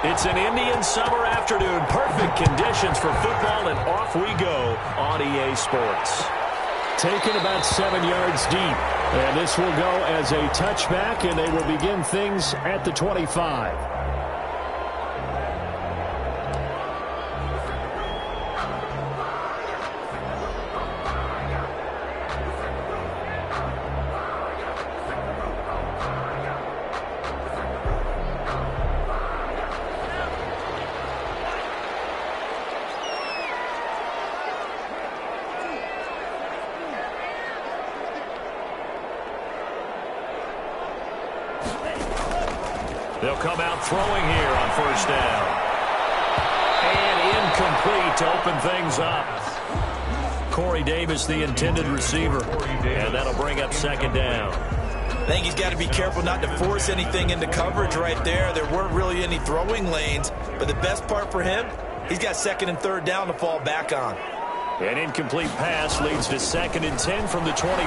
It's an Indian summer afternoon. Perfect conditions for football, and off we go on EA Sports. Taken about 7 yards deep. And this will go as a touchback, and they will begin things at the 25. They'll come out throwing here on first down. And incomplete to open things up. Corey Davis, the intended receiver. And that'll bring up second down. I think he's got to be careful not to force anything into coverage right there. There weren't really any throwing lanes. But the best part for him, he's got second and third down to fall back on. An incomplete pass leads to 2nd and 10 from the 25.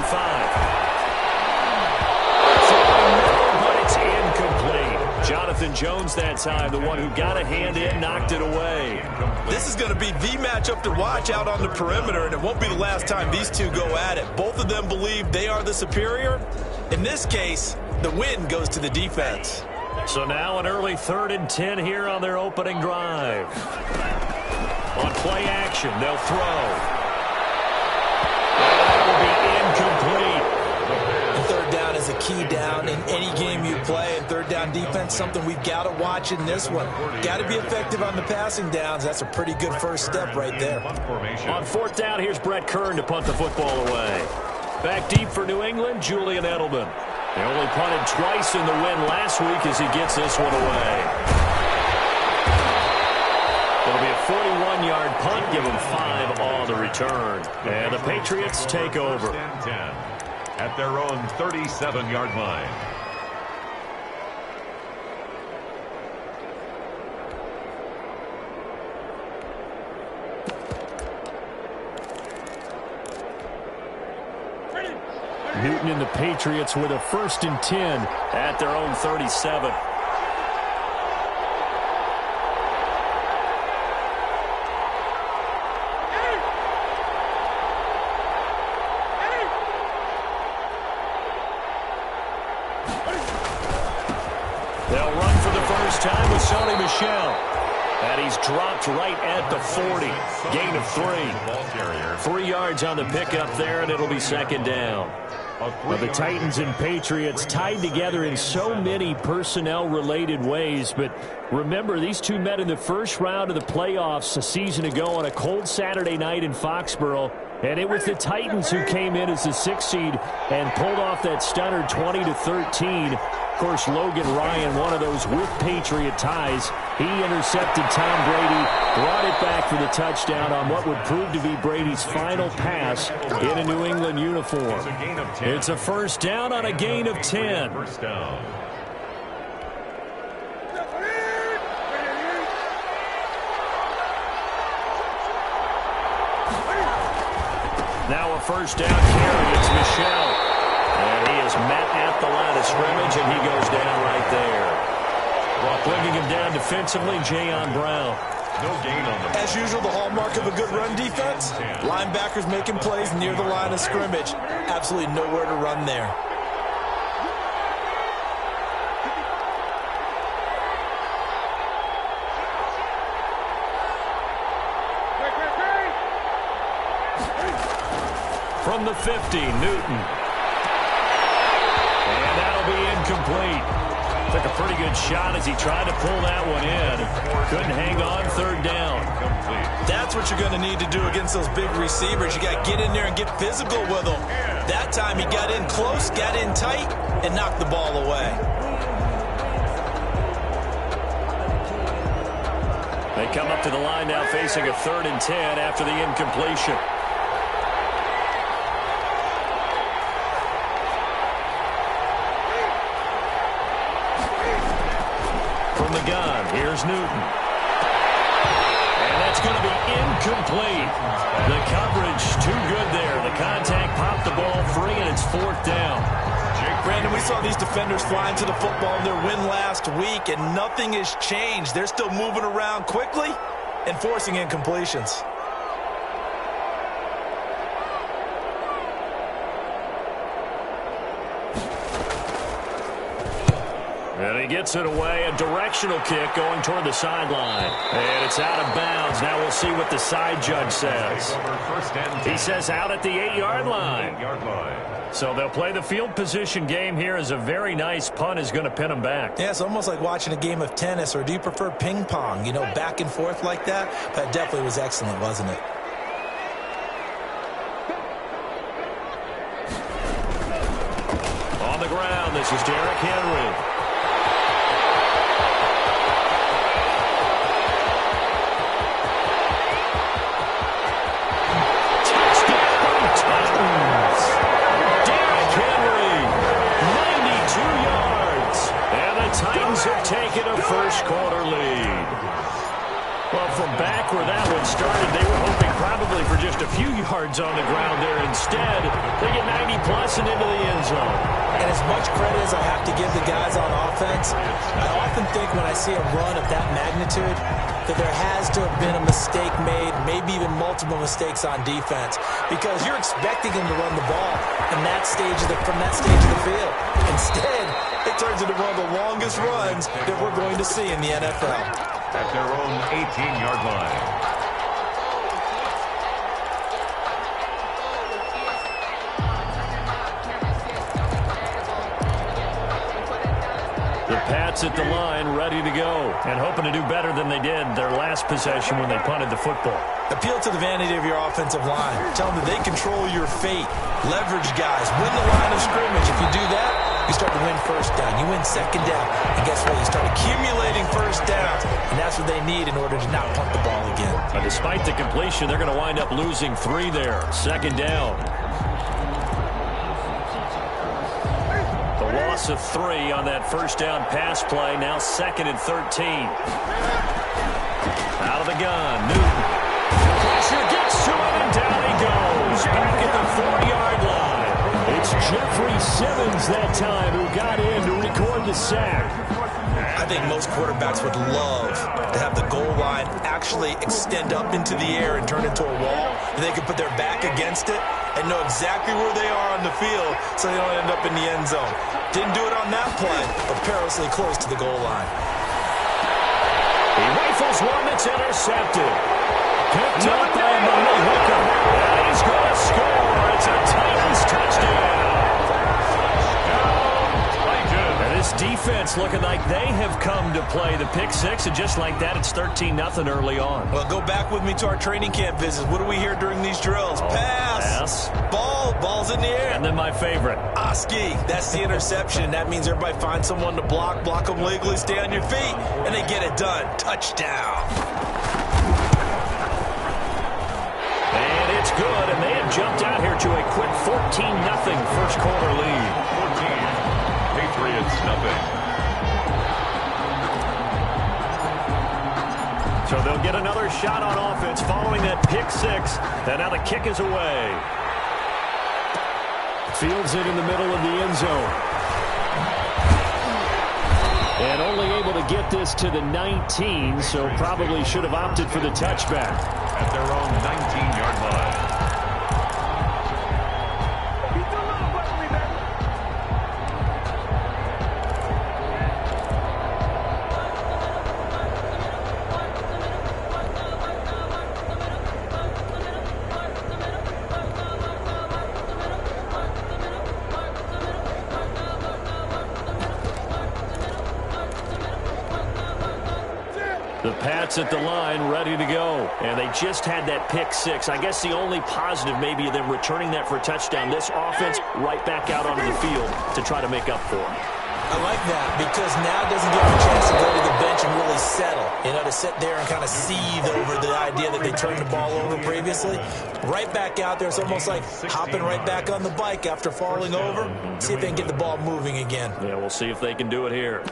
It's incomplete. Jonathan Jones that time, the one who got a hand in, knocked it away. This is going to be the matchup to watch out on the perimeter, and it won't be the last time these two go at it. Both of them believe they are the superior. In this case, the win goes to the defense. So now an early 3rd and 10 here on their opening drive. On play action, they'll throw. That will be incomplete. Third down is a key down in any game you play, and third down defense, something we've got to watch in this one. Got to be effective on the passing downs. That's a pretty good first step right there. On 4th down, here's Brett Kern to punt the football away. Back deep for New England, Julian Edelman. They only punted twice in the win last week as he gets this one away. It'll be a 41-yard punt, give him 5 on the return. And the Patriots take over. At their own 37-yard line. Newton and the Patriots with a 1st and 10 at their own 37. They'll run for the first time with Sony Michel. And he's dropped right at the 40. Gain of 3. 3 yards on the pickup there, and it'll be 2nd down. Well, the Titans and Patriots tied together in so many personnel-related ways. But remember, these two met in the first round of the playoffs a season ago on a cold Saturday night in Foxborough. And it was the Titans who came in as the 6th seed and pulled off that stunner 20-13. Of course, Logan Ryan, one of those with Patriot ties. He intercepted Tom Brady, brought it back for the touchdown on what would prove to be Brady's final pass in a New England uniform. It's a first down on a gain of 10. First down. Now a first down carry. It's Michel. And he is met at the line of scrimmage, and he goes down right there. Bringing him down defensively, Jayon Brown. No gain on the. As usual, the hallmark of a good run defense, linebackers making plays near the line of scrimmage. Absolutely nowhere to run there. From the 50, Newton. And that'll be incomplete. Took a pretty good shot as he tried to pull that one in. Couldn't hang on, 3rd down. That's what you're going to need to do against those big receivers. You got to get in there and get physical with them. That time he got in close, got in tight, and knocked the ball away. They come up to the line now facing a 3rd and 10 after the incompletion. From the gun, here's Newton. And that's going to be incomplete. The coverage too good there. The contact popped the ball free, and it's 4th down. Brandon, we saw these defenders flying to the football in their win last week, and nothing has changed. They're still moving around quickly and forcing incompletions. And he gets it away, a directional kick going toward the sideline. And it's out of bounds. Now we'll see what the side judge says. He says out at the 8-yard line. So they'll play the field position game here as a very nice punt is going to pin them back. Yeah, it's almost like watching a game of tennis, or do you prefer ping pong? You know, back and forth like that? That definitely was excellent, wasn't it? On the ground, this is Derrick Henry. Titans have taken a first-quarter lead. Well, from back where that one started, they were hoping probably for just a few yards on the ground there. Instead, they get 90-plus and into the end zone. And as much credit as I have to give the guys on offense, I often think when I see a run of that magnitude that there has to have been a mistake made, maybe even multiple mistakes on defense, because you're expecting them to run the ball from that stage of the field. Instead, it turns into one of the longest runs that we're going to see in the NFL. At their own 18-yard line. The Pats at the line, ready to go, and hoping to do better than they did their last possession when they punted the football. Appeal to the vanity of your offensive line. Tell them that they control your fate. Leverage guys. Win the line of scrimmage. If you do that, you start to win first down. You win second down. And guess what? You start accumulating first downs. And that's what they need in order to not punt the ball again. But despite the completion, they're going to wind up losing 3 there. Second down. The loss of 3 on that first down pass play. Now 2nd and 13. Out of the gun. Newton. Pressure gets to him, and down he goes. Back at the 4-yard line. It's Jeffrey Simmons that time who got in to record the sack. I think most quarterbacks would love to have the goal line actually extend up into the air and turn into a wall. And they can put their back against it and know exactly where they are on the field so they don't end up in the end zone. Didn't do it on that play, but perilously close to the goal line. He rifles one that's intercepted. Picked up by Murray Hooker. And he's going to score. It's a Titans touchdown. And this defense looking like they have come to play the pick six, and just like that, it's 13-0 early on. Well, go back with me to our training camp visits. What do we hear during these drills? Pass. Ball's in the air. And then my favorite. Oski, that's the interception. That means everybody finds someone to block them legally, stay on your feet, and they get it done. Touchdown. And it's good, and they have jumped out here to a quick 14-0 first quarter lead. 14, Patriots nothing. So they'll get another shot on offense following that pick six, and now the kick is away. Fields it in the middle of the end zone. And only able to get this to the 19, so probably should have opted for the touchback. At their own 19-yard line. The Pats at the line, ready to go. And they just had that pick six. I guess the only positive maybe of them returning that for a touchdown. This offense right back out onto the field to try to make up for it. I like that because now it doesn't give them a chance to go to the bench and really settle. You know, to sit there and kind of seethe over the idea that they turned the ball over previously. Right back out there. It's almost like hopping right back on the bike after falling over. See if they can get the ball moving again. Yeah, we'll see if they can do it here.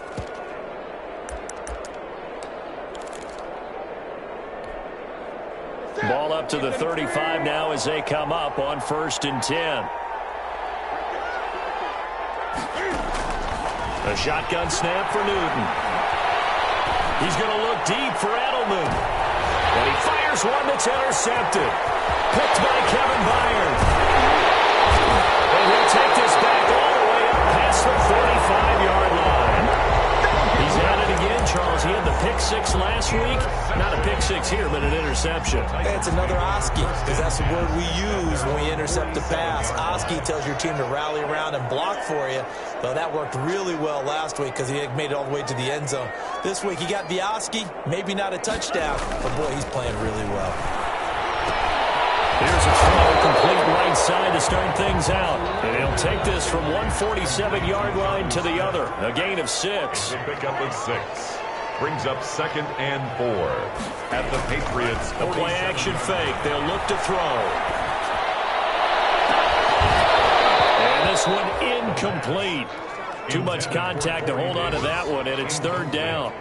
Ball up to the 35 now as they come up on 1st and 10. A shotgun snap for Newton. He's going to look deep for Edelman. And he fires one that's intercepted. Picked by Kevin Byard. And he'll take this back all the way up past the 45-yard line. He's at it again, Charles. He had the pick six last week. Not a pick six here, but an interception. It's another Oski, because that's the word we use when we intercept a pass. Oski tells your team to rally around and block for you. Well, that worked really well last week because he made it all the way to the end zone. This week he got the Oski, maybe not a touchdown, but boy, he's playing really well. Here's a throw, complete right side to start things out. And he'll take this from 147-yard line to the other. A gain of 6. The pickup of 6. Brings up 2nd and 4 at the Patriots. The play action fake. They'll look to throw. And this one incomplete. Too much contact to hold on to that one, and it's 3rd down.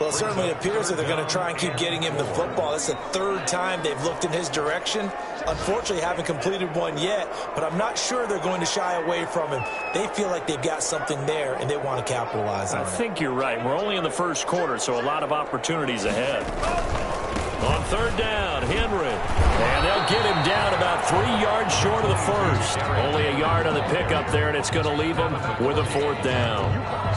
Well, it certainly appears that they're going to try and keep getting him the football. It's the 3rd time they've looked in his direction. Unfortunately, haven't completed one yet, but I'm not sure they're going to shy away from him. They feel like they've got something there, and they want to capitalize on it. I think you're right. We're only in the first quarter, so a lot of opportunities ahead. On 3rd down, Henry. And they'll get him down about 3 yards short of the first. Only a yard on the pickup there, and it's going to leave him with a 4th down.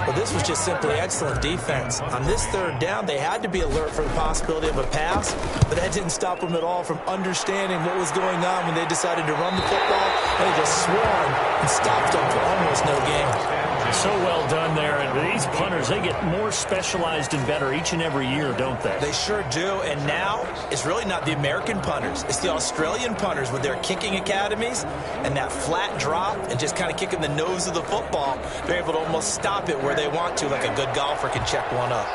Well, this was just simply excellent defense. On this 3rd down, they had to be alert for the possibility of a pass, but that didn't stop them at all from understanding what was going on when they decided to run the football. They just swarmed and stopped them for almost no gain. So well done there. And these punters, they get more specialized and better each and every year, don't they? They sure do. And now it's really not the American punters. It's the Australian punters with their kicking academies and that flat drop and just kind of kicking the nose of the football. They're able to almost stop it where they want to, like a good golfer can check one up.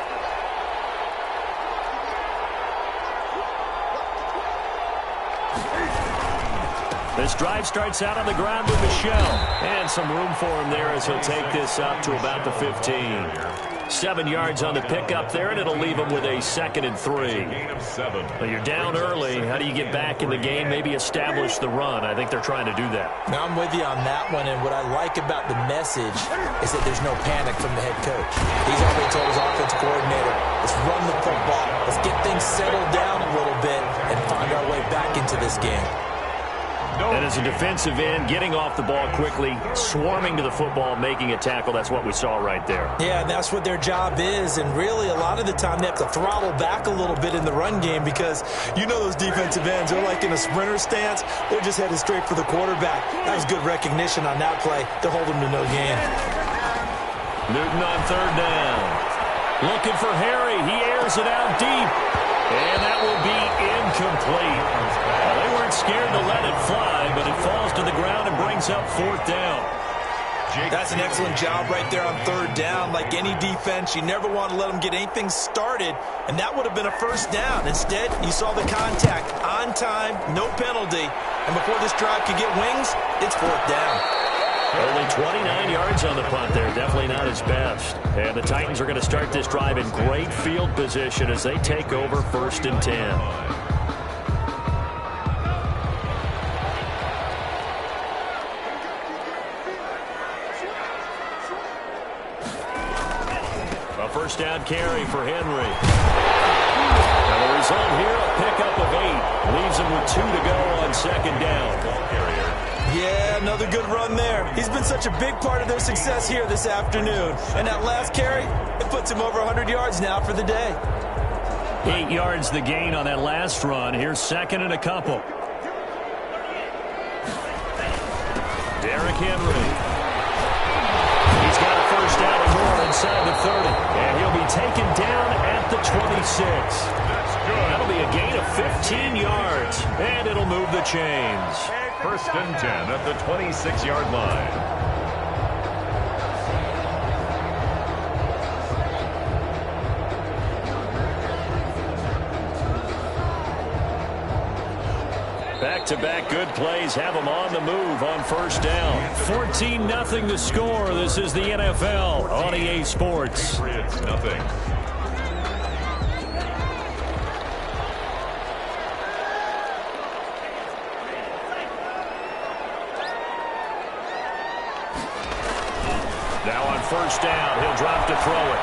This drive starts out on the ground with Michel. And some room for him there as he'll take this up to about the 15. 7 yards on the pickup there, and it'll leave him with a 2nd and 3. Well, you're down early. How do you get back in the game? Maybe establish the run. I think they're trying to do that. Now, I'm with you on that one, and what I like about the message is that there's no panic from the head coach. He's already told his offensive coordinator, let's run the football. Let's get things settled down a little bit and find our way back into this game. And as a defensive end, getting off the ball quickly, swarming to the football, making a tackle, that's what we saw right there. Yeah, and that's what their job is, and really a lot of the time they have to throttle back a little bit in the run game because you know those defensive ends, they're like in a sprinter stance. They're just headed straight for the quarterback. That was good recognition on that play to hold them to no gain. Newton on 3rd down. Looking for Harry. He airs it out deep. And that will be incomplete. Well, they weren't scared to let it fly, but it falls to the ground and brings up 4th down. That's an excellent job right there on 3rd down. Like any defense, you never want to let them get anything started, and that would have been a 1st down. Instead, you saw the contact on time, no penalty, and before this drive could get wings, it's 4th down. Only 29 yards on the punt there. Definitely not his best. And the Titans are going to start this drive in great field position as they take over 1st and 10. A 1st down carry for Henry. And the result here, a pickup of 8. Leaves him with 2 to go on 2nd down. Yeah, another good run there. He's been such a big part of their success here this afternoon. And that last carry, it puts him over 100 yards now for the day. 8 yards the gain on that last run. Here's 2nd and a couple. Derrick Henry. He's got a 1st down and more inside the 30. And he'll be taken down at the 26. That'll be a gain of 15 yards. And it'll move the chains. 1st and 10 at the 26-yard line. Back-to-back good plays have them on the move on 1st down. 14-0 the score. This is the NFL on EA Sports. Patriots nothing. Now on first down, he'll drop to throw it.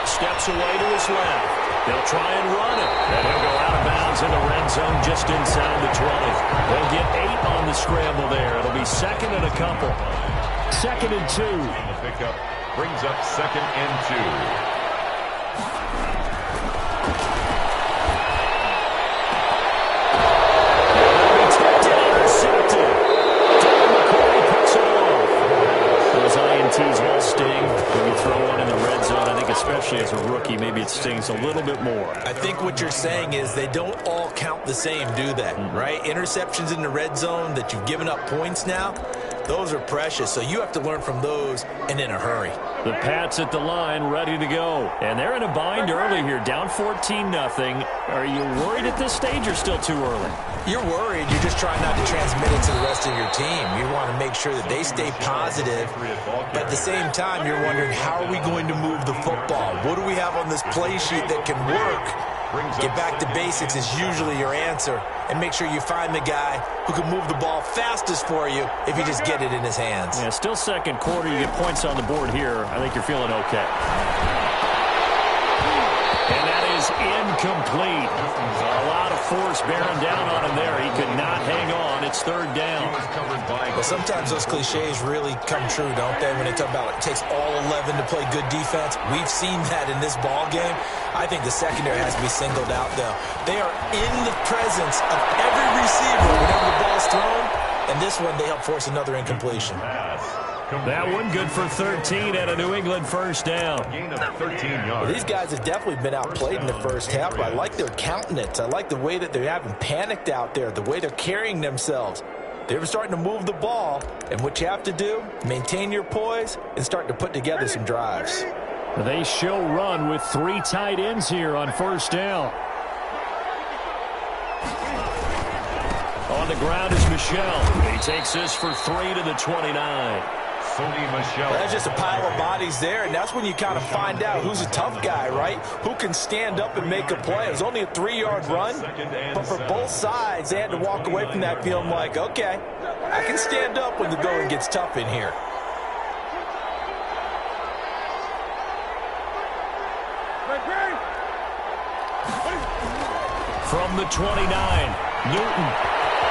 Steps away to his left. They'll try and run it. And he'll go out of bounds in the red zone just inside the 20. They'll get 8 on the scramble there. It'll be second and a couple. 2nd and 2. The pickup brings up 2nd and 2. INTs will sting when you throw one in the red zone. I think especially as a rookie, maybe it stings a little bit more. I think what you're saying is they don't all count the same, do they? Right? Interceptions in the red zone that you've given up points now, those are precious. So you have to learn from those and in a hurry. The Pats at the line ready to go. And they're in a bind early here, down 14-0. Are you worried at this stage or still too early? You're worried. You're just trying not to transmit it to the rest of your team. You want to make sure that they stay positive. But at the same time, you're wondering, how are we going to move the football? What do we have on this play sheet that can work? Get back to basics is usually your answer. And make sure you find the guy who can move the ball fastest for you if you just get it in his hands. Yeah, still second quarter. You get points on the board here. I think you're feeling okay. And that is incomplete. A lot of force bearing down on him there. He could not hang on. It's 3rd down. Well, sometimes those cliches really come true, don't they? When they talk about it takes all 11 to play good defense. We've seen that in this ball game. I think the secondary has to be singled out, though. They are in the presence of every receiver whenever the ball's thrown. And this one, they help force another incompletion. That one good for 13 and a New England first down. Gain of 13 yards. Well, these guys have definitely been outplayed in the first half, but I like their countenance. I like the way that they haven't panicked out there, the way they're carrying themselves. They're starting to move the ball, and what you have to do, maintain your poise and start to put together some drives. They show run with 3 tight ends here on first down. On the ground is Michel. He takes this for 3 to the 29. That's just a pile of bodies there, and that's when you kind of find out who's a tough guy, right? Who can stand up and make a play. It was only a 3-yard run, but for both sides, they had to walk away from that feeling like, okay, I can stand up when the going gets tough in here. From the 29, Newton.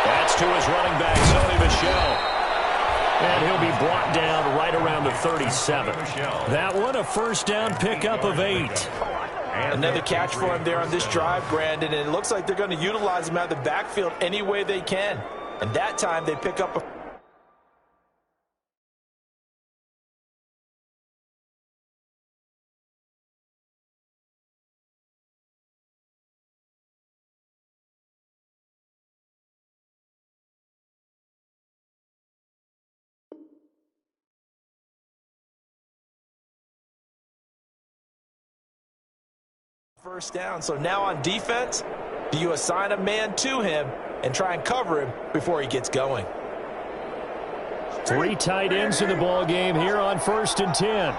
That's to his running back, Sony Michel. And he'll be brought down right around the 37. That one, a first down pickup of 8. Another catch for him there on this drive, Brandon, and it looks like they're going to utilize him out of the backfield any way they can. And that time they pick up a first down. So now on defense, do you assign a man to him and try and cover him before he gets going? 3 tight ends in the ball game here on 1st and 10.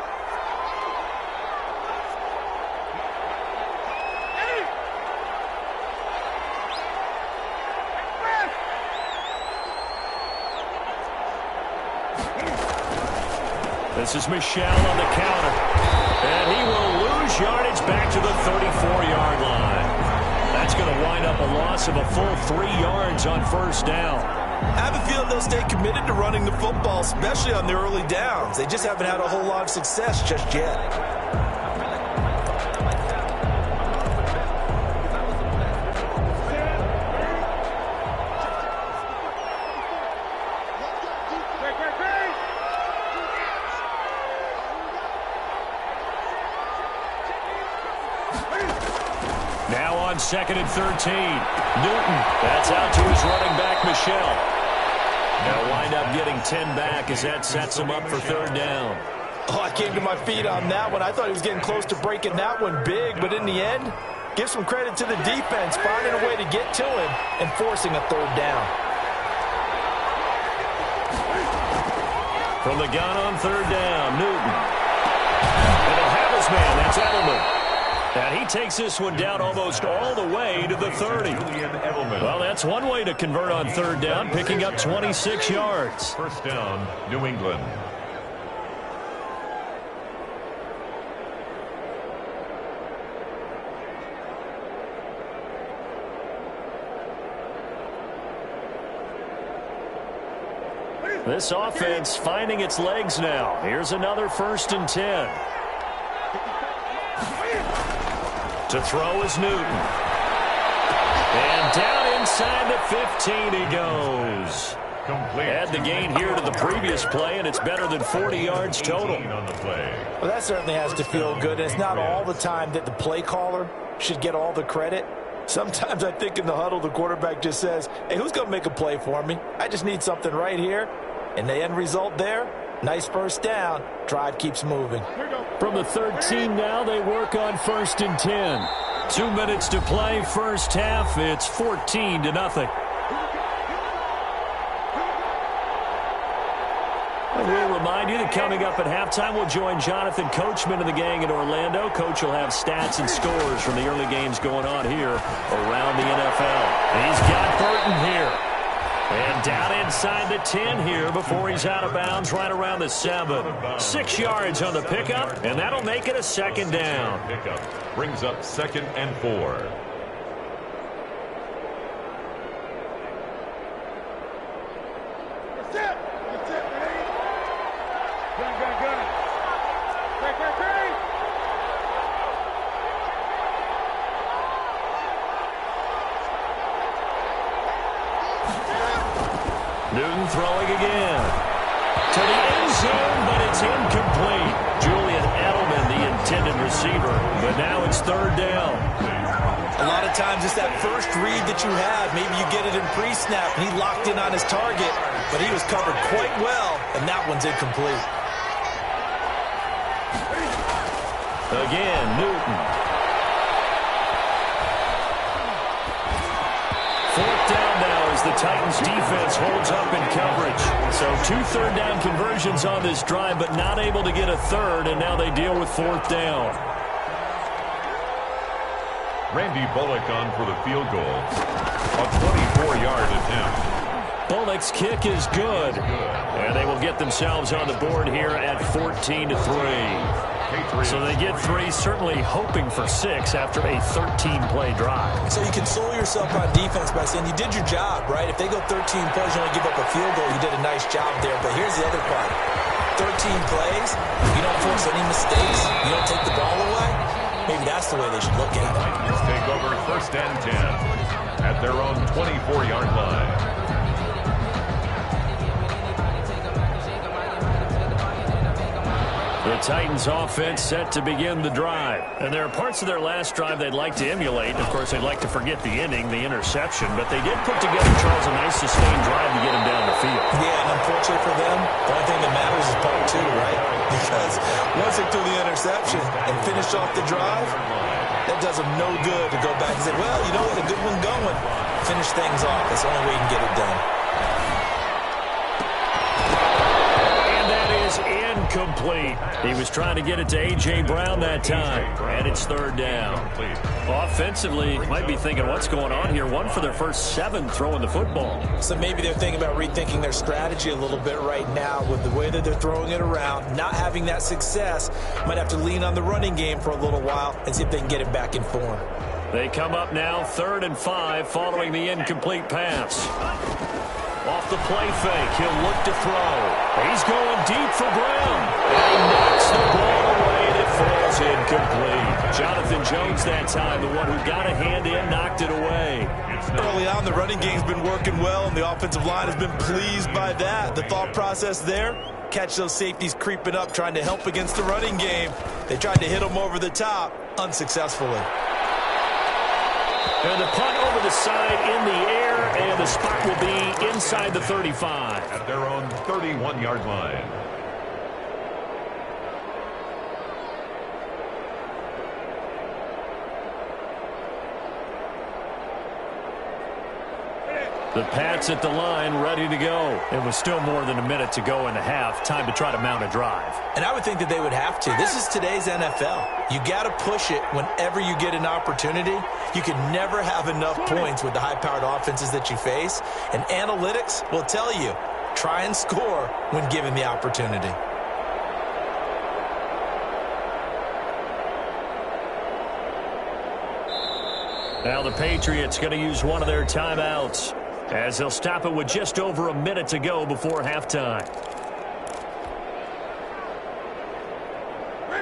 This is Michel on the counter. And he will lose yardage back to the 34-yard line. That's going to wind up a loss of a full 3 yards on first down. I have a feeling they'll stay committed to running the football, especially on the early downs. They just haven't had a whole lot of success just yet. Now on 2nd and 13. Newton, that's out to his running back, Michel. They'll wind up getting 10 back as that sets him up for 3rd down. Oh, I came to my feet on that one. I thought he was getting close to breaking that one big, but in the end, give some credit to the defense, finding a way to get to him and forcing a 3rd down. From the gun on 3rd down, Newton. And he'll have his man, that's Edelman. And he takes this one down almost all the way to the 30. Well, that's one way to convert on 3rd down, picking up 26 yards. First down, New England. This offense finding its legs now. Here's another 1st and 10. To throw is Newton. And down inside the 15 he goes. Complete. Add the gain here to the previous play, and it's better than 40 yards total. On the play. Well, that certainly has to feel good. And it's not all the time that the play caller should get all the credit. Sometimes I think in the huddle, the quarterback just says, hey, who's going to make a play for me? I just need something right here. And the end result there, nice 1st down. Drive keeps moving. From the 13 now, they work on 1st and 10. 2 minutes to play, 1st half. It's 14-0. We'll remind you that coming up at halftime, we'll join Jonathan Coachman and the gang in Orlando. Coach will have stats and scores from the early games going on here around the NFL. He's got Burton here. And down inside the 10 here before he's out of bounds right around the 7. 6 yards on the pickup, and that'll make it a 2nd down. Pickup brings up 2nd and 4. Newton throwing again. To the end zone, but it's incomplete. Julian Edelman, the intended receiver, but now it's 3rd down. A lot of times it's that first read that you have. Maybe you get it in pre-snap, and he locked in on his target, but he was covered quite well, and that one's incomplete. Again, Newton. 4th down now as the Titans defense holds up in coverage. So 2 3rd down conversions on this drive, but not able to get a 3rd, and now they deal with 4th down. Randy Bullock on for the field goal. A 24-yard attempt. Bullock's kick is good. And they will get themselves on the board here at 14-3. So they get 3, certainly hoping for 6 after a 13-play drive. So you console yourself on defense by saying you did your job, right? If they go 13 plays, you only give up a field goal, you did a nice job there. But here's the other part. 13 plays, you don't force any mistakes, you don't take the ball away. Maybe that's the way they should look at it. Titans take over 1st and 10 at their own 24-yard line. The Titans offense set to begin the drive. And there are parts of their last drive they'd like to emulate. Of course, they'd like to forget the ending, the interception. But they did put together, Charles, a nice sustained drive to get him down the field. Yeah, and unfortunately for them, the only thing that matters is part 2, right? Because once they threw the interception and finished off the drive, that does them no good to go back and say, well, you know what, a good one going. Finish things off. That's the only way you can get it done. Incomplete. He was trying to get it to A.J. Brown that time, and it's 3rd down. Offensively, might be thinking, what's going on here? 1 for their first 7 throwing the football. So maybe they're thinking about rethinking their strategy a little bit right now with the way that they're throwing it around, not having that success. Might have to lean on the running game for a little while and see if they can get it back in form. They come up now 3rd and 5 following the incomplete pass. Off the play fake, he'll look to throw. He's going deep for Brown. And he knocks the ball away, and it falls incomplete. Jonathan Jones that time, the one who got a hand in, knocked it away. Early on, the running game's been working well, and the offensive line has been pleased by that. The thought process there, catch those safeties creeping up, trying to help against the running game. They tried to hit them over the top, unsuccessfully. And the punt over the side in the air, and the spot will be inside the 35. At their own 31-yard line. The Pats at the line, ready to go. It was still more than a minute to go in the half. Time to try to mount a drive. And I would think that they would have to. This is today's NFL. You got to push it whenever you get an opportunity. You can never have enough points with the high-powered offenses that you face. And analytics will tell you, try and score when given the opportunity. Now the Patriots going to use one of their timeouts. as they'll stop it with just over a minute to go before halftime.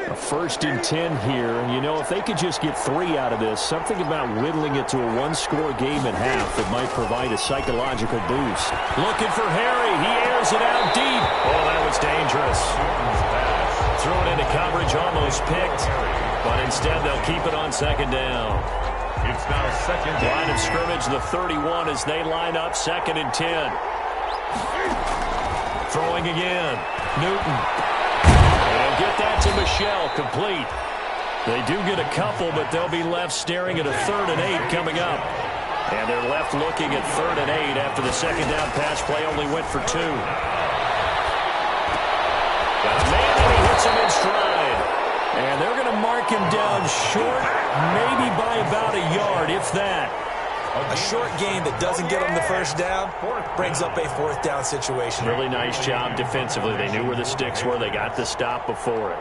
A 1st and 10 here, and you know, if they could just get 3 out of this, something about whittling it to a one-score game at half that might provide a psychological boost. Looking for Harry. He airs it out deep. Oh, that was dangerous. Thrown into coverage, almost picked, but instead they'll keep it on 2nd down. It's now 2nd down. Line of scrimmage, the 31 as they line up, 2nd and 10. Throwing again. Newton. They'll get that to Michelle, complete. They do get a couple, but they'll be left staring at a 3rd and 8 coming up. And they're left looking at 3rd and 8 after the 2nd down pass play only went for 2. Got a man, and he hits him in stride. And they're going to mark him down short, maybe by about a yard, if that. A short gain that doesn't get them the 1st down brings up a 4th down situation. Really nice job defensively. They knew where the sticks were. They got the stop before it.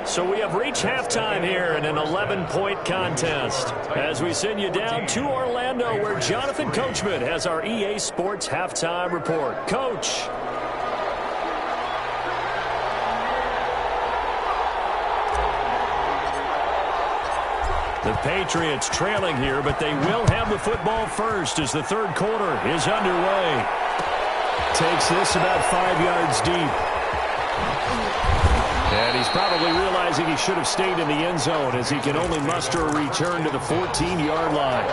So we have reached halftime here in an 11-point contest as we send you down to Orlando where Jonathan Coachman has our EA Sports Halftime Report. Coach. The Patriots trailing here, but they will have the football first as the 3rd quarter is underway. Takes this about 5 yards deep. And he's probably realizing he should have stayed in the end zone as he can only muster a return to the 14-yard line.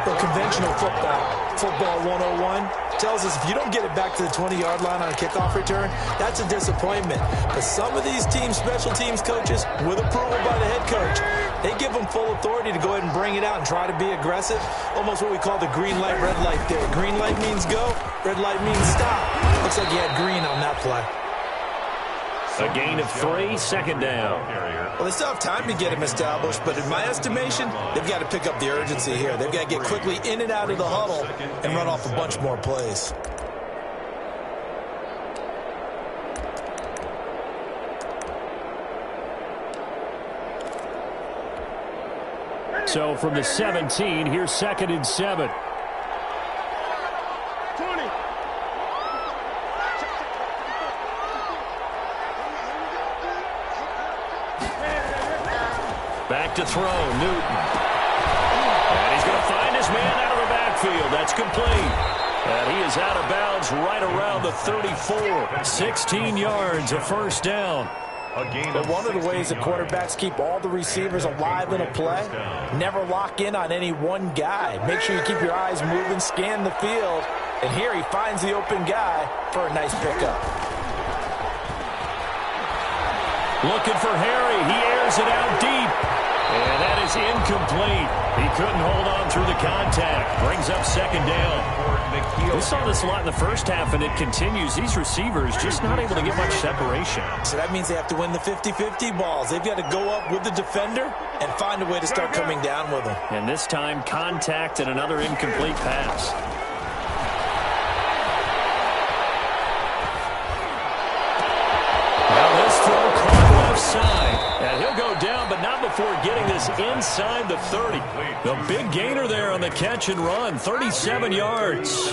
The conventional football 101, tells us if you don't get it back to the 20-yard line on a kickoff return, that's a disappointment. But some of these teams, special teams coaches, with approval by the head coach, they give them full authority to go ahead and bring it out and try to be aggressive. Almost what we call the green light, red light theory. Green light means go, red light means stop. Looks like you had green on that play. A gain of 3, 2nd down. Well, they still have time to get him established, but in my estimation, they've got to pick up the urgency here. They've got to get quickly in and out of the huddle and run off a bunch more plays. So from the 17, here's 2nd and 7. Back to throw, Newton. And he's going to find his man out of the backfield. That's complete. And he is out of bounds right around the 34. 16 yards, a 1st down. But one of the ways that quarterbacks keep all the receivers alive in a play, never lock in on any one guy. Make sure you keep your eyes moving, scan the field. And here he finds the open guy for a nice pickup. Looking for Harry. He airs it out deep. And that is incomplete. He couldn't hold on through the contact. Brings up 2nd down. We saw this a lot in the 1st half, and it continues. These receivers just not able to get much separation. So that means they have to win the 50-50 balls. They've got to go up with the defender and find a way to start coming down with them. And this time, contact and another incomplete pass. Now this throw caught left side. And he'll go down, but not before getting this inside the 30. The big gainer there on the catch and run, 37 yards.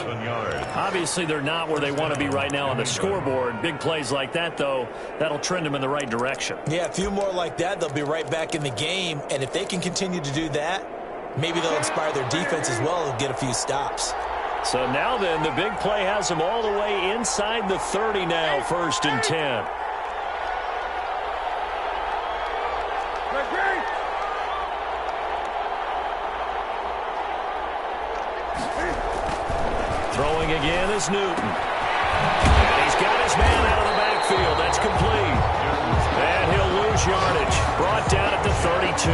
Obviously, they're not where they want to be right now on the scoreboard. Big plays like that, though, that'll trend them in the right direction. Yeah, a few more like that, they'll be right back in the game. And if they can continue to do that, maybe they'll inspire their defense as well and get a few stops. So now then, the big play has them all the way inside the 30 now, 1st and 10. Throwing again is Newton. And he's got his man out of the backfield. That's complete. And he'll lose yardage. Brought down at the 32.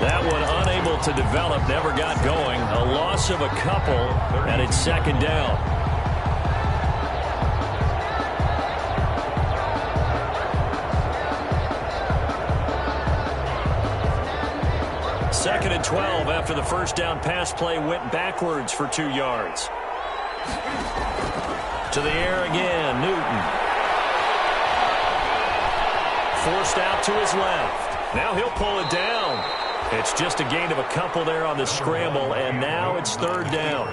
That one unable to develop, never got going. A loss of a couple, and it's 2nd down. 2nd and 12 after the first down pass play went backwards for 2 yards. To the air again, Newton. Forced out to his left. Now he'll pull it down. It's just a gain of a couple there on the scramble, and now it's 3rd down.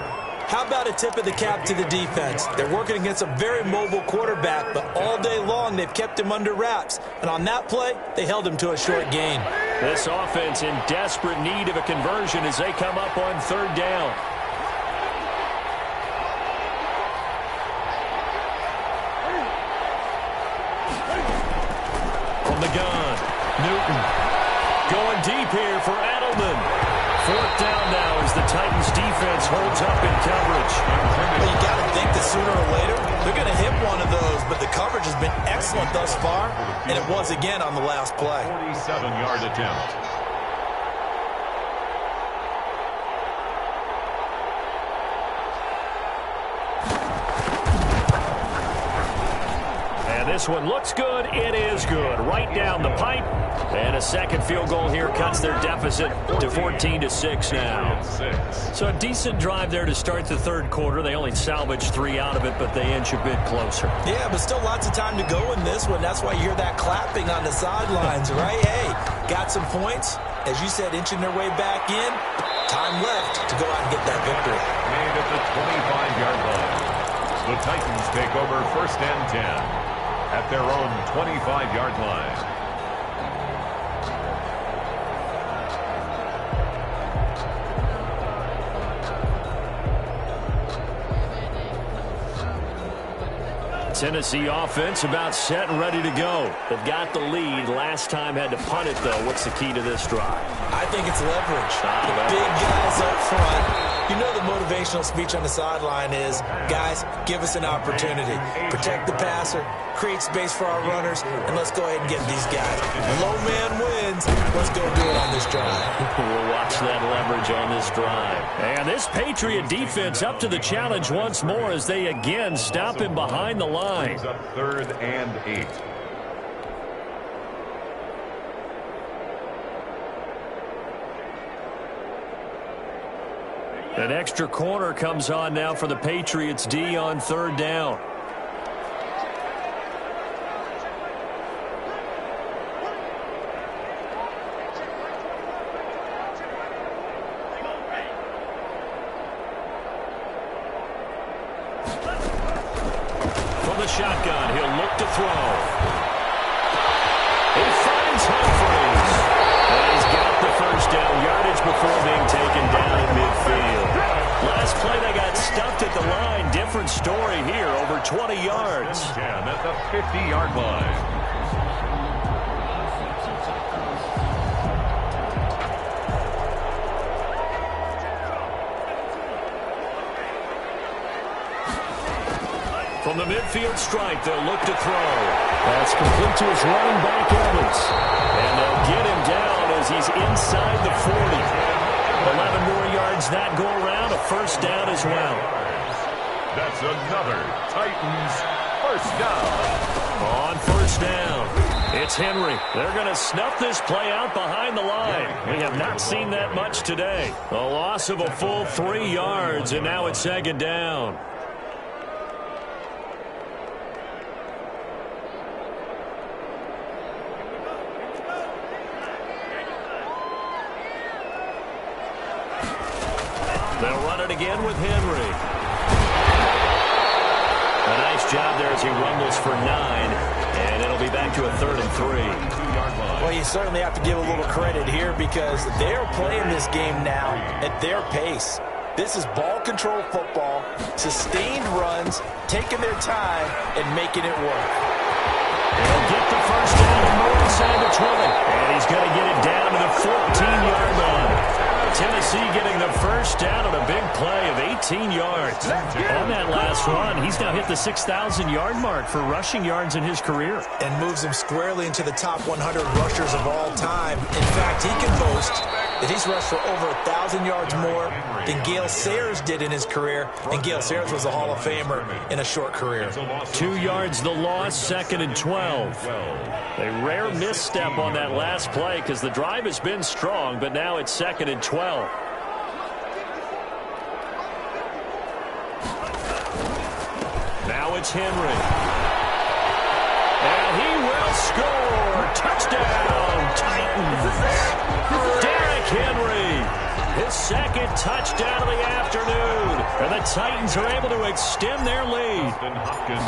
How about a tip of the cap to the defense? They're working against a very mobile quarterback, but all day long they've kept him under wraps. And on that play, they held him to a short gain. This offense in desperate need of a conversion as they come up on 3rd down. From the gun, Newton. Going deep here for Edelman. 4th down now as the Titans defense holds up in coverage. Well, you got to think that sooner or later they're going to hit one of those, but the coverage has been excellent thus far, and it was again on the last play. 47-yard attempt. And this one looks good. It is good. Right down the pipe. And a second field goal here cuts their deficit to 14-6 now. So a decent drive there to start the 3rd quarter. They only salvaged 3 out of it, but they inch a bit closer. Yeah, but still lots of time to go in this one. That's why you hear that clapping on the sidelines, right? Hey, got some points. As you said, inching their way back in. Time left to go out and get that victory. Made at the 25-yard line. The Titans take over 1st and 10 at their own 25-yard line. Tennessee offense about set and ready to go. They've got the lead. Last time had to punt it, though. What's the key to this drive? I think it's leverage. The big guys up front. You know the motivational speech on the sideline is, guys, give us an opportunity. Protect the passer, create space for our runners, and let's go ahead and get these guys. Low man wins. Let's go do it on this drive. We'll watch that leverage on this drive. And this Patriot defense up to the challenge once more as they again stop him behind the line. Up 3rd and 8. An extra corner comes on now for the Patriots D on 3rd down. From the shotgun, he'll look to throw. He finds Humphries. And he's got the 1st down yardage before being taken down in midfield. Last play they got stuffed at the line. Different story here, over 20 yards. 10 at the 50-yard line. From the midfield stripe, they'll look to throw. That's complete to his running back, Evans. And they'll get him down as he's inside the 40. 11 more yards that go around, a 1st down as well. That's another Titans 1st down. On 1st down, it's Henry. They're going to snuff this play out behind the line. We have not seen that much today. A loss of a full 3 yards, and now it's 2nd down. They'll run it again with Henry. A nice job there as he rumbles for 9. And it'll be back to a 3rd and 3. Well, you certainly have to give a little credit here because they're playing this game now at their pace. This is ball control football, sustained runs, taking their time, and making it work. He'll get the 1st down more inside the 20. And he's going to get it down to the 14-yard line. Tennessee getting the 1st down on a big play of 18 yards. On that last run, he's now hit the 6,000-yard mark for rushing yards in his career. And moves him squarely into the top 100 rushers of all time. In fact, he can boast that he's rushed for over 1,000 yards more than Gale Sayers did in his career, and Gale Sayers was a Hall of Famer in a short career. 2 yards the loss, 2nd and 12. A rare misstep on that last play because the drive has been strong, but now it's 2nd and 12. Now it's Henry. And he will score. Touchdown, Titans. Derrick Henry, his 2nd touchdown of the afternoon. And the Titans are able to extend their lead.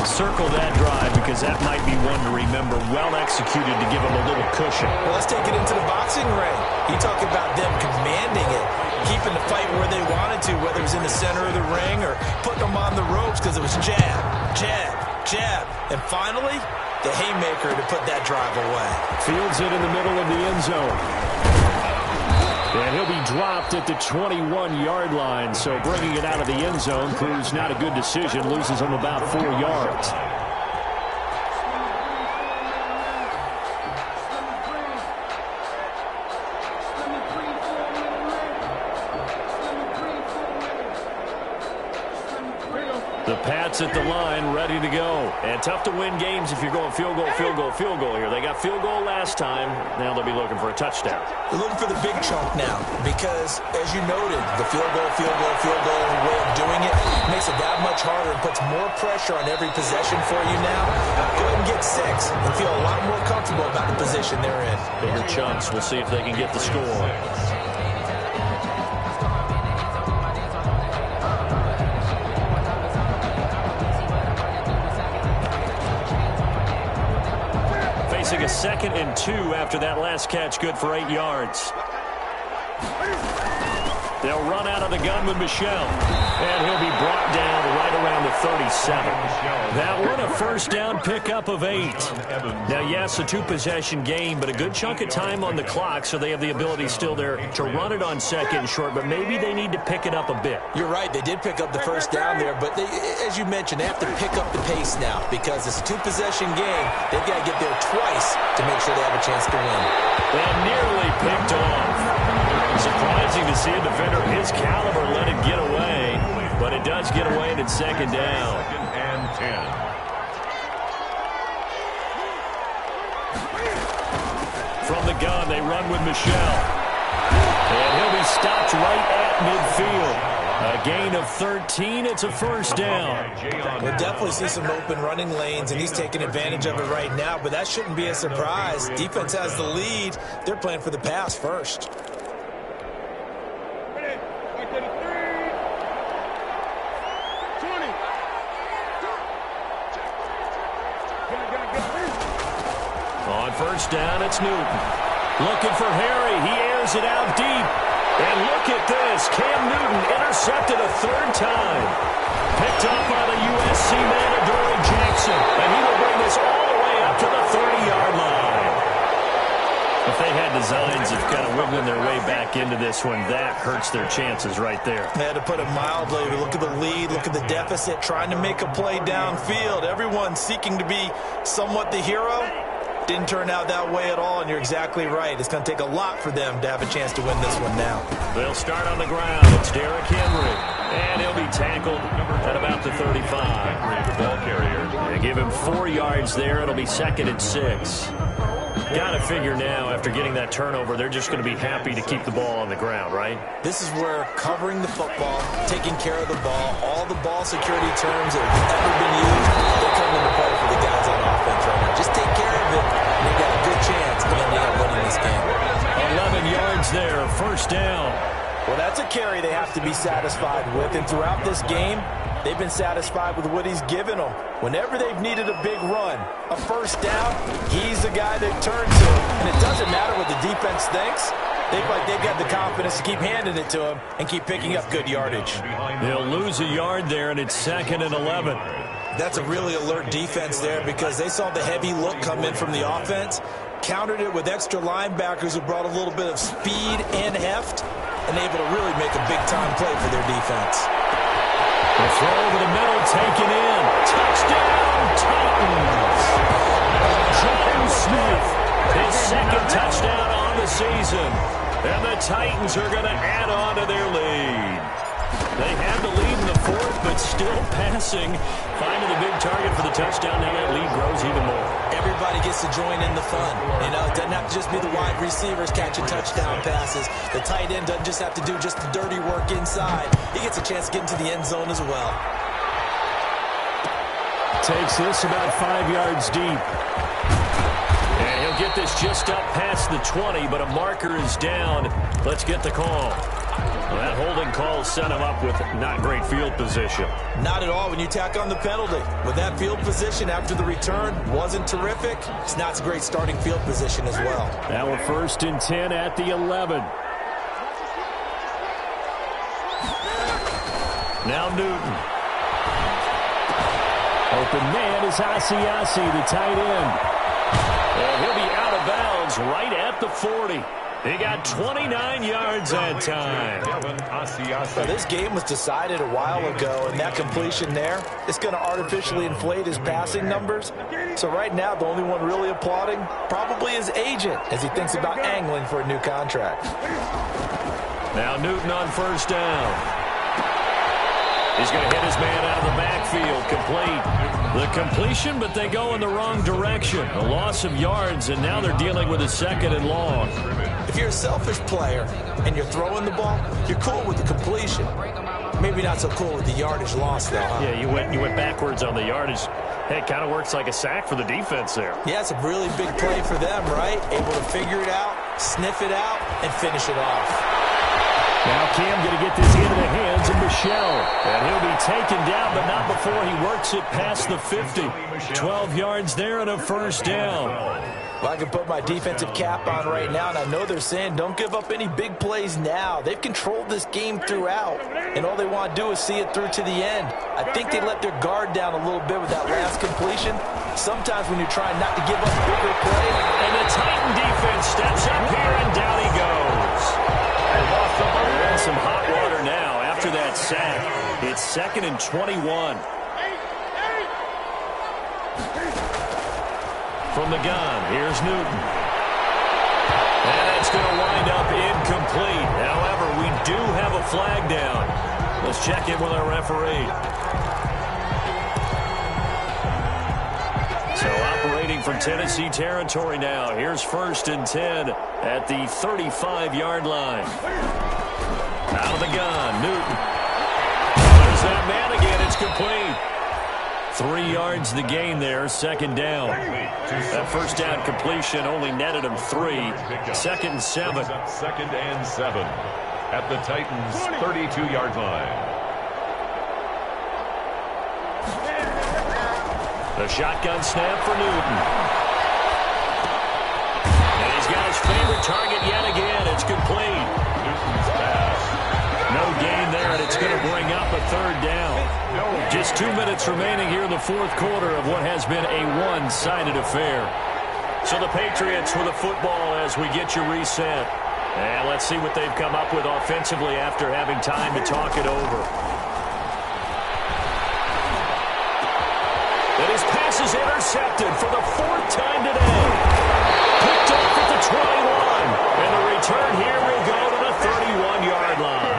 Circle that drive because that might be one to remember. Well executed to give them a little cushion. Well, let's take it into the boxing ring. You talk about them commanding it, keeping the fight where they wanted to, whether it was in the center of the ring or putting them on the ropes because it was jab, jab, jab. And finally, the haymaker to put that drive away. Fields it in the middle of the end zone. And he'll be dropped at the 21-yard line. So bringing it out of the end zone proves not a good decision. Loses him about 4 yards. The Pats at the line, ready to go. And tough to win games if you're going field goal, field goal, field goal here. They got field goal last time. Now they'll be looking for a touchdown. They're looking for the big chunk now because, as you noted, the field goal way of doing it makes it that much harder and puts more pressure on every possession for you now. Go ahead and get 6 and feel a lot more comfortable about the position they're in. Bigger chunks. We'll see if they can get the score. Facing a 2nd and 2 after that last catch, good for 8 yards. They'll run out of the gun with Michel, and he'll be brought down right around the 37. That one a first down pickup of 8. Now, yes, a 2-possession game, but a good chunk of time on the clock, so they have the ability still there to run it on 2nd and short, but maybe they need to pick it up a bit. You're right. They did pick up the first down there, but they, as you mentioned, they have to pick up the pace now because it's a 2-possession game. They've got to get there twice to make sure they have a chance to win. And nearly picked off. Surprising to see a defender of his caliber let it get away, but it does get away and it's 2nd down. 2nd and 10. From the gun, they run with Michel. And he'll be stopped right at midfield. A gain of 13. It's a first down. We'll definitely see some open running lanes, and he's taking advantage of it right now, but that shouldn't be a surprise. Defense has the lead. They're playing for the pass first. On first down, it's Newton. Looking for Harry. He airs it out deep. And look at this. Cam Newton intercepted a 3rd time. Picked up by the USC man, Adoree Jackson. And he will bring this all the way up to the 30-yard line. If they had designs of kind of wiggling their way back into this one, that hurts their chances right there. They had to put it mildly. Look at the lead. Look at the deficit. Trying to make a play downfield. Everyone seeking to be somewhat the hero. Didn't turn out that way at all, and you're exactly right. It's going to take a lot for them to have a chance to win this one now. They'll start on the ground. It's Derrick Henry, and he'll be tackled at about the 35. Ball carrier. They give him 4 yards there. It'll be 2nd and 6. Got to figure now, after getting that turnover, they're just going to be happy to keep the ball on the ground, right? This is where covering the football, taking care of the ball, all the ball security terms that have ever been used, they come into play for the guys on offense right now. Just take care of it, and they got a good chance of ending up winning this game. 11 yards there, first down. Well, that's a carry they have to be satisfied with, and throughout this game, they've been satisfied with what he's given them. Whenever they've needed a big run, a first down, he's the guy they turn to. And it doesn't matter what the defense thinks. They've got the confidence to keep handing it to him and keep picking up good yardage. They'll lose a yard there, and it's 2nd and 11. That's a really alert defense there because they saw the heavy look come in from the offense, countered it with extra linebackers who brought a little bit of speed and heft, and able to really make a big-time play for their defense. The throw over the middle, taken in. Touchdown, Titans. John Smith, his 2nd touchdown on the season. And the Titans are going to add on to their lead. They had the lead in the fourth, but still passing. Finding the big target for the touchdown. Now that lead grows even more. Everybody gets to join in the fun. You know, it doesn't have to just be the wide receivers catching touchdown passes. The tight end doesn't just have to do just the dirty work inside. He gets a chance to get into the end zone as well. Takes this about 5 yards deep. And he'll get this just up past the 20, but a marker is down. Let's get the call. Well, that holding call set him up with not great field position. Not at all when you tack on the penalty. With that field position after the return wasn't terrific, it's not a great starting field position as well. Now we're 1st and 10 at the 11. Now Newton. Open man is Asiasi, the tight end. And he'll be out of bounds right at the 40. He got 29 yards that time. Well, this game was decided a while ago, and that completion there is going to artificially inflate his passing numbers. So right now, the only one really applauding probably his agent as he thinks about angling for a new contract. Now Newton on 1st down. He's going to hit his man out of the backfield. Complete. The completion, but they go in the wrong direction. A loss of yards, and now they're dealing with a 2nd and long. If you're a selfish player and you're throwing the ball, you're cool with the completion. Maybe not so cool with the yardage loss, though, huh? Yeah, you went backwards on the yardage. Hey, it kind of works like a sack for the defense there. Yeah, it's a really big play for them, right? Able to figure it out, sniff it out, and finish it off. Now Cam going to get this into the hands of Michelle. And he'll be taken down, but not before he works it past the 50. 12 yards there and a 1st down. Well, I can put my defensive cap on right now, and I know they're saying don't give up any big plays now. They've controlled this game throughout, and all they want to do is see it through to the end. I think they let their guard down a little bit with that last completion. Sometimes when you're trying not to give up bigger play. And the Titan defense steps up here, and down he goes. And some hot water now after that sack. It's 2nd and 21. From the gun, here's Newton. And it's going to wind up incomplete. However, we do have a flag down. Let's check in with our referee. So operating from Tennessee territory now. Here's 1st and 10 at the 35-yard line. Out of the gun, Newton. There's that man again. It's complete. 3 yards the gain there, 2nd down. That 1st down completion only netted him 3. 2nd and 7. 2nd and 7 at the Titans' 32-yard line. The shotgun snap for Newton. And he's got his favorite target yet again. It's complete. Newton's pass. No gain there, and it's going to bring up a 3rd down. Just 2 minutes remaining here in the 4th quarter of what has been a one-sided affair. So the Patriots with the football as we get you reset. And let's see what they've come up with offensively after having time to talk it over. And his pass is intercepted for the 4th time today. Picked off at the 21. And the return here will go to the 31-yard line.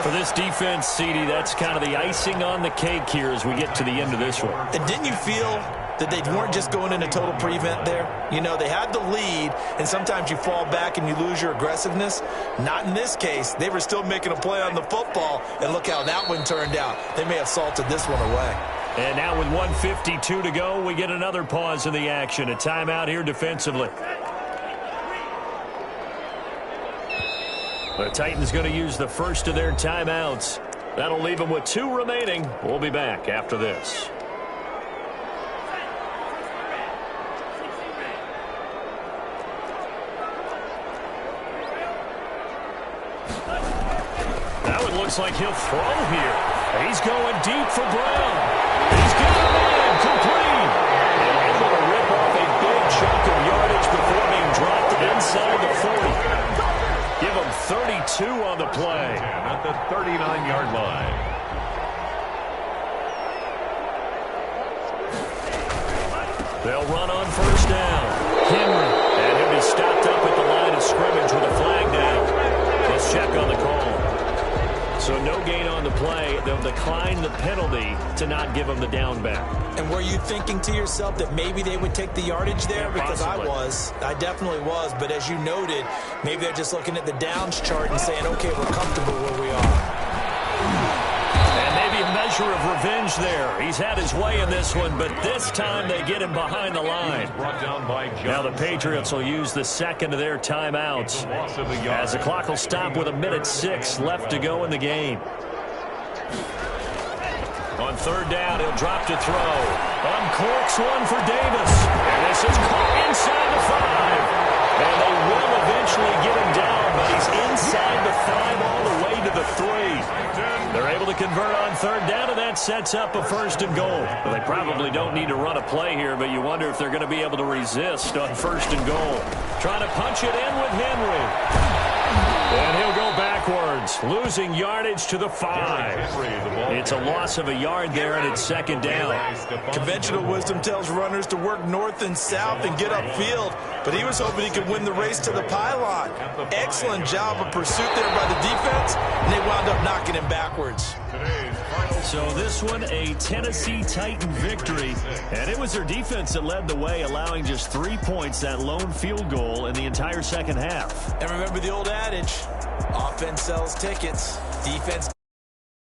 For this defense, CD, that's kind of the icing on the cake here as we get to the end of this one. And didn't you feel that they weren't just going into total prevent there? You know, they had the lead, and sometimes you fall back and you lose your aggressiveness. Not in this case. They were still making a play on the football, and look how that one turned out. They may have salted this one away. And now with 1:52 to go, we get another pause in the action. A timeout here defensively. The Titans going to use the first of their timeouts. That'll leave them with 2 remaining. We'll be back after this. That one looks like he'll throw here. He's going deep for Brown. He's got a man complete. And able to rip off a big chunk of yardage before being dropped inside the 40. Give him 32 on the play. At the 39-yard line. They'll run on 1st down. Henry. And he'll be stopped up at the line of scrimmage with a flag down. Let's check on the call. So no gain on the play. They'll decline the penalty to not give them the down back. And were you thinking to yourself that maybe they would take the yardage there? Because possibly. I definitely was. But as you noted, maybe they're just looking at the downs chart and saying, okay, we're comfortable where we are. And maybe a measure of revenge there. He's had his way in this one, but this time they get him behind the line. Now the Patriots will use the second of their timeouts as the clock will stop with 1:06 left to go in the game. On third down, he'll drop to throw. Uncorks one for Davis. And this is caught inside the 5. And they will eventually get him down, but he's inside the 5 all the way to the 3. They're able to convert on third down, and that sets up a 1st and goal. Well, they probably don't need to run a play here, but you wonder if they're going to be able to resist on 1st and goal. Trying to punch it in with Henry. And he'll go backwards, losing yardage to the 5. It's a loss of a yard there, and it's 2nd down. Conventional wisdom tells runners to work north and south and get upfield, but he was hoping he could win the race to the pylon. Excellent job of pursuit there by the defense, and they wound up knocking him backwards. So this one, a Tennessee Titan victory, and it was their defense that led the way, allowing just 3 points, that lone field goal in the entire second half. And remember the old adage, offense sells tickets, defense